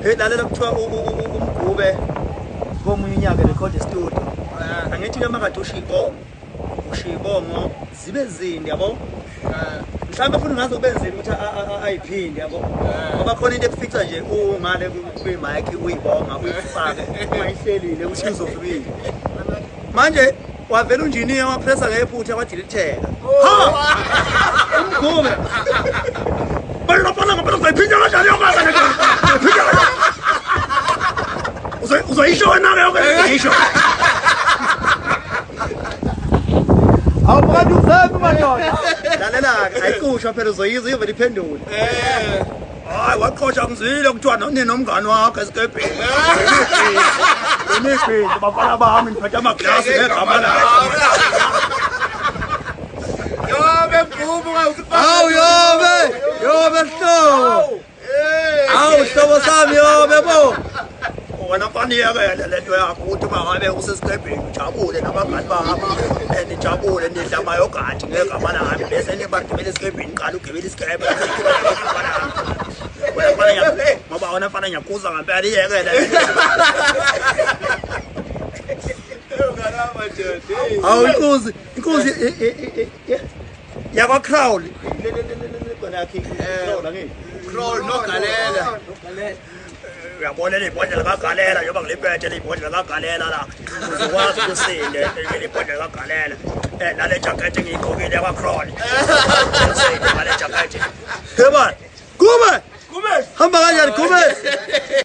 Hey, lalela kuthiwa umgube komunye unyaka record studio. Angithi noma kade ushiya ibongo zibe zinde yabo. Mhlawumbe futhi ngaze kubenzile ukuthi ayiphinde yabo. Ngoba khona into ekufixa nje ungale kwi-mic uyibonga uyifake mayihlelile ukuthi uzofikile. Manje wavela unjiniya wapressa ngephutha kwadeletheka. Ha! Umgube. Balapana ngapha uzayiphinda kanjani yokwazi nje. Uzayisho wena ke yokuyisho. Awubukanti uzaphi madoda? Lalela ayikusho phela uzoyiza uyovela iphendule. Hayi waqhosha ngizile kuthiwa nini nomngani wakho esikebheni. Imibhini bafana bami ngiphethe amaglasi ngegama lakho. Yobe mvubu Awu yobe hlobo. Awu hlobo sami yobe bo. wena faniyeke lento yakho ukuthi bangabe usesikebheni ujabule nabangani bakho nijabule nidla mayogadi ngegama lami bese nibagibela esikebheni qala ugibela isikebe ngoba wona fana ngiyakuza ngempela iyekela Awu inkosi yakwa Crowl Crowl nogalela. uyabona libhodlela kaGalela njengoba ngiliphethe libhodlela kaGalela la uzokwazi ukusinde libhodlela kaGalela nale jacket engiyigqokile yakwa Crowl usinde ngale jacket Hamba kanjani Gube?